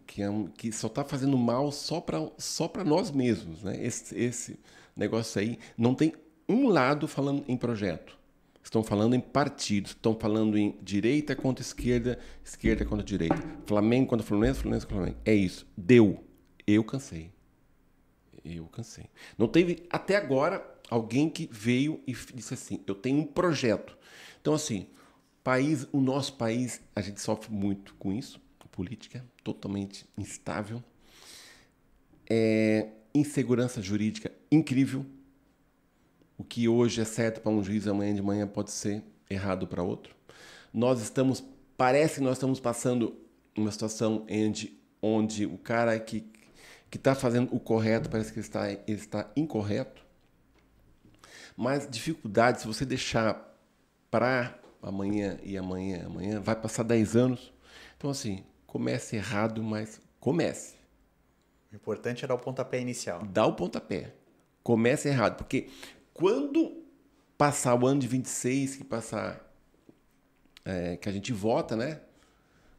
que só está fazendo mal só para nós mesmos, né? Esse negócio aí não tem um lado falando em projeto. Estão falando em partidos, estão falando em direita contra esquerda, esquerda contra direita, Flamengo contra Fluminense, Fluminense contra Flamengo. É isso. Deu. Eu cansei. Não teve, até agora, alguém que veio e disse assim, eu tenho um projeto. Então, assim, o nosso país, a gente sofre muito com isso, política totalmente instável, insegurança jurídica incrível. O que hoje é certo para um juiz, amanhã de manhã pode ser errado para outro. Parece que nós estamos passando uma situação onde o cara que está fazendo o correto parece que ele está incorreto. Mas dificuldade, se você deixar para amanhã, vai passar 10 anos. Então, assim, comece errado, mas comece. O importante é dar o pontapé inicial. Dá o pontapé. Comece errado, porque quando passar o ano de 26, que a gente vota, né?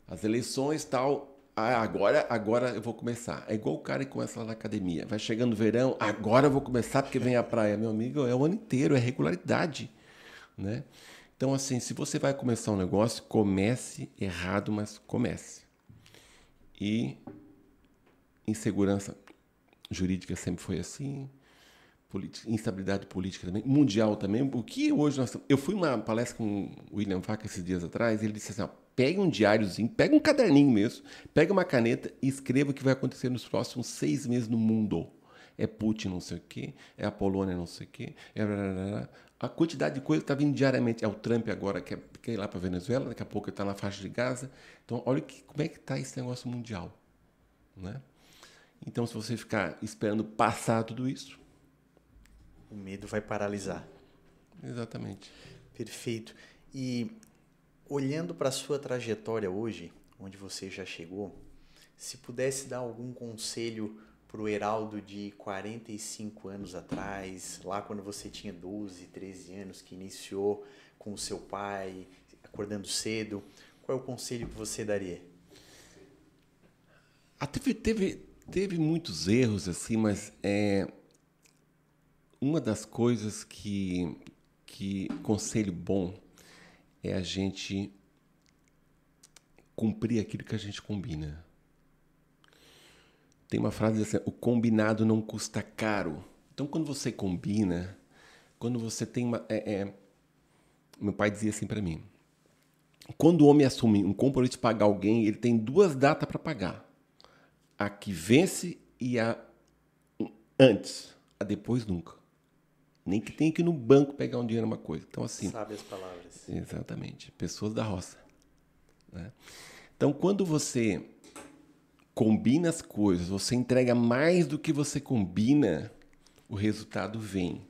As eleições e tal, agora eu vou começar. É igual o cara que começa lá na academia. Vai chegando o verão, agora eu vou começar porque vem a praia. Meu amigo, é o ano inteiro, é regularidade, né? Então, assim, se você vai começar um negócio, comece errado, mas comece. E insegurança jurídica sempre foi assim, instabilidade política também, mundial também. O que hoje eu fui uma palestra com o William Vaca esses dias atrás, e ele disse assim, ó, pega um diáriozinho, pega um caderninho mesmo, pega uma caneta e escreva o que vai acontecer nos próximos 6 meses no mundo. É Putin não sei o quê, é a Polônia não sei o quê, a quantidade de coisa está vindo diariamente. É o Trump agora que quer ir lá para a Venezuela, daqui a pouco ele está na faixa de Gaza. Então, olha como é que está esse negócio mundial, né? Então, se você ficar esperando passar tudo isso, o medo vai paralisar. Exatamente. Perfeito. E olhando para a sua trajetória hoje, onde você já chegou, se pudesse dar algum conselho para o Heraldo de 45 anos atrás, lá quando você tinha 12, 13 anos, que iniciou com o seu pai, acordando cedo, qual é o conselho que você daria? Teve muitos erros, assim, mas uma das coisas que conselho bom é a gente cumprir aquilo que a gente combina. Tem uma frase assim, o combinado não custa caro. Então, quando você combina, quando você tem uma... meu pai dizia assim para mim, quando o homem assume um compromisso de pagar alguém, ele tem 2 datas para pagar. A que vence e a antes. A depois nunca. Nem que tenha que ir no banco pegar um dinheiro, uma coisa. Então, assim... Sabe as palavras. Exatamente. Pessoas da roça, né? Então, quando você combina as coisas, você entrega mais do que você combina, o resultado vem.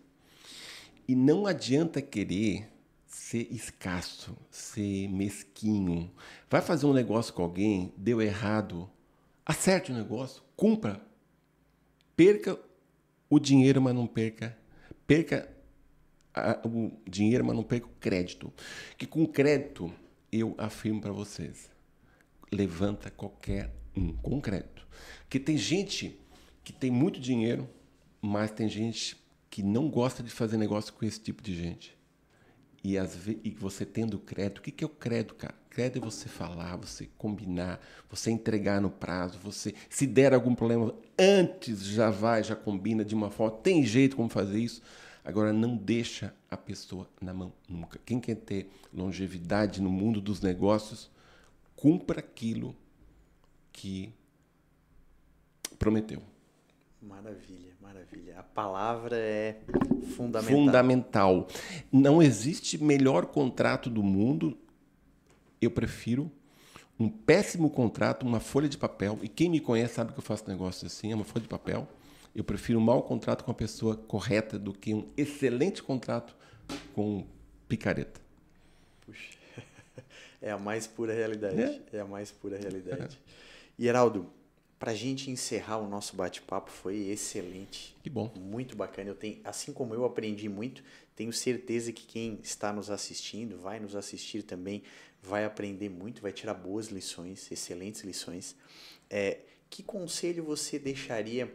E não adianta querer ser escasso, ser mesquinho. Vai fazer um negócio com alguém, deu errado, acerte o negócio, cumpra. Perca o dinheiro, mas não perca. Perca o dinheiro, mas não perca o crédito. Que com crédito, eu afirmo para vocês, levanta qualquer um com crédito. Porque tem gente que tem muito dinheiro, mas tem gente que não gosta de fazer negócio com esse tipo de gente. E você tendo crédito, o que é o crédito, cara? Crédito é você falar, você combinar, você entregar no prazo, você, se der algum problema, antes já combina de uma forma, tem jeito como fazer isso. Agora, não deixa a pessoa na mão nunca. Quem quer ter longevidade no mundo dos negócios, cumpra aquilo que Prometeu. Maravilha, maravilha. A palavra é fundamental. Fundamental. Não existe melhor contrato do mundo. Eu prefiro um péssimo contrato, uma folha de papel. E quem me conhece sabe que eu faço negócio assim, é uma folha de papel. Eu prefiro um mau contrato com a pessoa correta do que um excelente contrato com picareta. Puxa, é a mais pura realidade. É a mais pura realidade. É. E, Heraldo, para a gente encerrar o nosso bate-papo, foi excelente. Que bom. Muito bacana. Assim como eu aprendi muito, tenho certeza que quem está nos assistindo, vai nos assistir também, vai aprender muito, vai tirar boas lições, excelentes lições. Que conselho você deixaria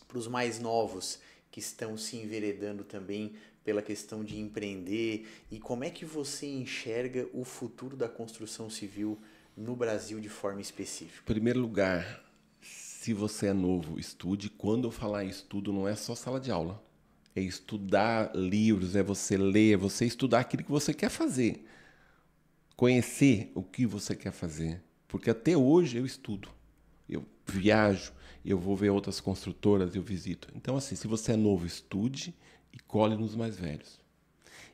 para os mais novos que estão se enveredando também pela questão de empreender? E como é que você enxerga o futuro da construção civil no Brasil de forma específica? Em primeiro lugar, se você é novo, estude. Quando eu falar estudo, não é só sala de aula. É estudar livros, é você ler, é você estudar aquilo que você quer fazer. Conhecer o que você quer fazer. Porque até hoje eu estudo. Eu viajo, eu vou ver outras construtoras, eu visito. Então, assim, se você é novo, estude e colhe nos mais velhos.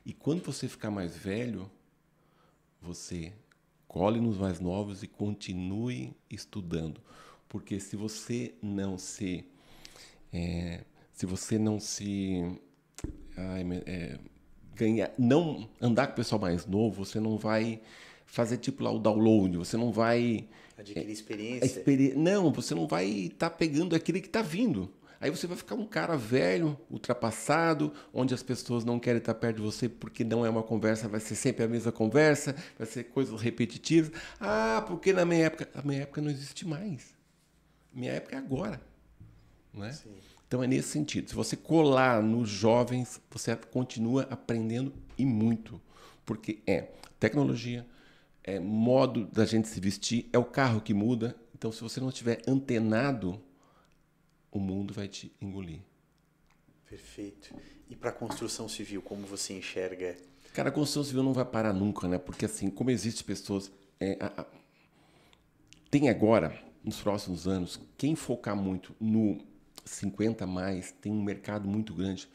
E quando você ficar mais velho, você colhe nos mais novos e continue estudando. Porque se você não se não andar com o pessoal mais novo, você não vai fazer tipo lá o download, você não vai adquirir experiência. Não, você não vai estar pegando aquilo que está vindo. Aí você vai ficar um cara velho, ultrapassado, onde as pessoas não querem estar perto de você porque não é uma conversa, vai ser sempre a mesma conversa, vai ser coisas repetitivas. Ah, porque na minha época... A minha época não existe mais. Minha época é agora. Né? Sim. Então é nesse sentido. Se você colar nos jovens, você continua aprendendo e muito. Porque é tecnologia, é modo da gente se vestir, é o carro que muda. Então, se você não estiver antenado, o mundo vai te engolir. Perfeito. E para a construção civil, como você enxerga? Cara, a construção civil não vai parar nunca, né? Porque assim, como existem pessoas... Tem agora, nos próximos anos, quem focar muito no 50 mais, tem um mercado muito grande.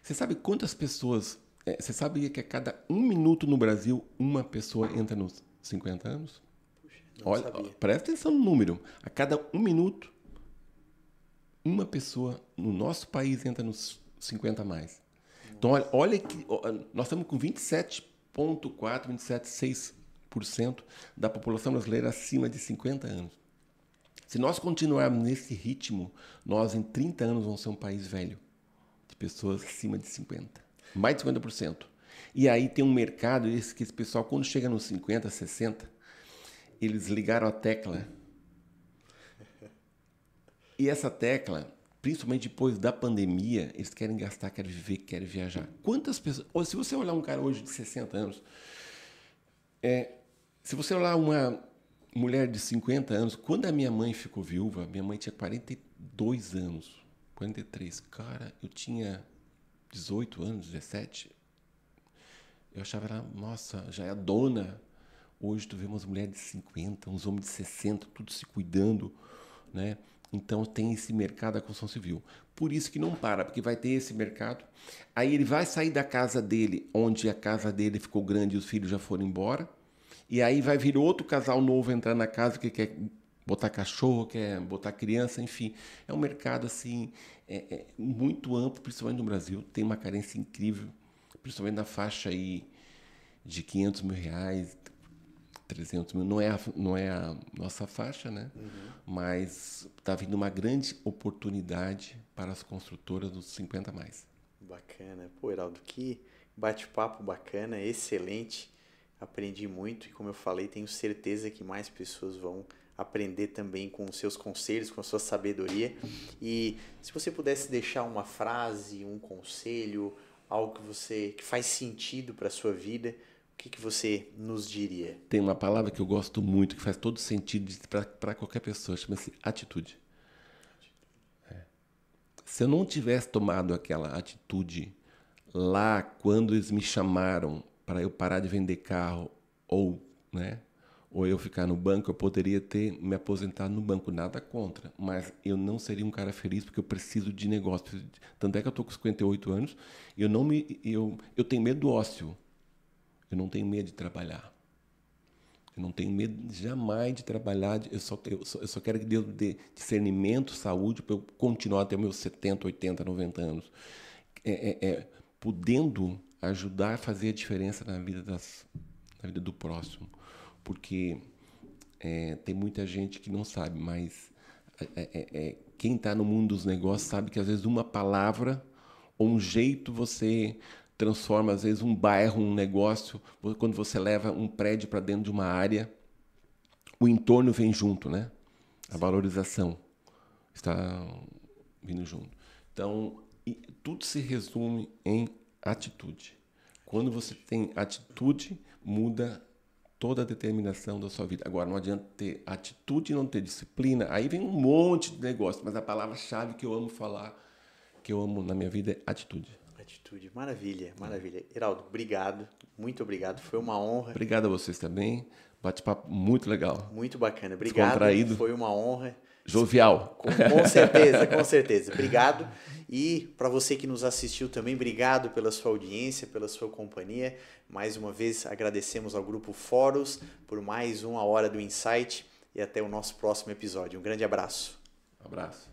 Você sabe quantas pessoas... Você sabia que a cada 1 minuto no Brasil, uma pessoa entra nos 50 anos? Puxa, não Olha, sabia. presta atenção no número. A cada 1 minuto, uma pessoa no nosso país entra nos 50 mais. Então, olha que nós estamos com 27,4%, 27,6% da população brasileira acima de 50 anos. Se nós continuarmos nesse ritmo, nós em 30 anos vamos ser um país velho, de pessoas acima de 50%. Mais de 50%. E aí tem um mercado, que esse pessoal, quando chega nos 50, 60, eles ligaram a tecla. E essa tecla, principalmente depois da pandemia, eles querem gastar, querem viver, querem viajar. Quantas pessoas... Se você olhar um cara hoje de 60 anos, se você olhar uma mulher de 50 anos, quando a minha mãe ficou viúva, minha mãe tinha 42 anos, 43. Cara, eu tinha 18 anos, 17. Eu achava ela, nossa, já é a dona. Hoje tu vê umas mulheres de 50, uns homens de 60, tudo se cuidando, né? Então tem esse mercado da construção civil. Por isso que não para, porque vai ter esse mercado. Aí ele vai sair da casa dele, onde a casa dele ficou grande e os filhos já foram embora. E aí vai vir outro casal novo entrar na casa que quer botar cachorro, quer botar criança, enfim. É um mercado assim muito amplo, principalmente no Brasil. Tem uma carência incrível, principalmente na faixa aí de R$500 mil, 300 mil. Não é a nossa faixa, né? Uhum. Mas está vindo uma grande oportunidade para as construtoras dos 50 mais. Bacana. Pô, Heraldo, que bate-papo bacana, excelente. Aprendi muito e, como eu falei, tenho certeza que mais pessoas vão aprender também com os seus conselhos, com a sua sabedoria. E se você pudesse deixar uma frase, um conselho, algo que faz sentido para a sua vida, o que você nos diria? Tem uma palavra que eu gosto muito, que faz todo sentido para qualquer pessoa, chama-se atitude. Se eu não tivesse tomado aquela atitude lá quando eles me chamaram para eu parar de vender carro ou ou eu ficar no banco, eu poderia ter me aposentado no banco, nada contra, mas eu não seria um cara feliz porque eu preciso de negócio. Tanto é que eu estou com 58 anos e eu tenho medo do ócio, eu não tenho medo de trabalhar. Eu não tenho medo jamais de trabalhar, eu só quero que Deus dê discernimento, saúde, para eu continuar até meus 70, 80, 90 anos. Podendo ajudar a fazer a diferença na vida do próximo. Porque tem muita gente que não sabe, mas quem está no mundo dos negócios sabe que às vezes uma palavra ou um jeito você transforma, às vezes, um bairro, um negócio. Quando você leva um prédio para dentro de uma área, o entorno vem junto, né? A valorização está vindo junto. Então, tudo se resume em atitude. Quando você tem atitude, muda toda a determinação da sua vida. Agora, não adianta ter atitude e não ter disciplina. Aí vem um monte de negócio, mas a palavra-chave que eu amo falar, que eu amo na minha vida é atitude. Atitude, maravilha, maravilha. Heraldo, obrigado, muito obrigado, foi uma honra. Obrigado a vocês também, bate-papo muito legal. Muito bacana, obrigado, foi uma honra. Jovial. Com certeza, com certeza. Obrigado. E para você que nos assistiu também, obrigado pela sua audiência, pela sua companhia. Mais uma vez agradecemos ao Grupo Foros por mais uma Hora do Insight e até o nosso próximo episódio. Um grande abraço. Um abraço.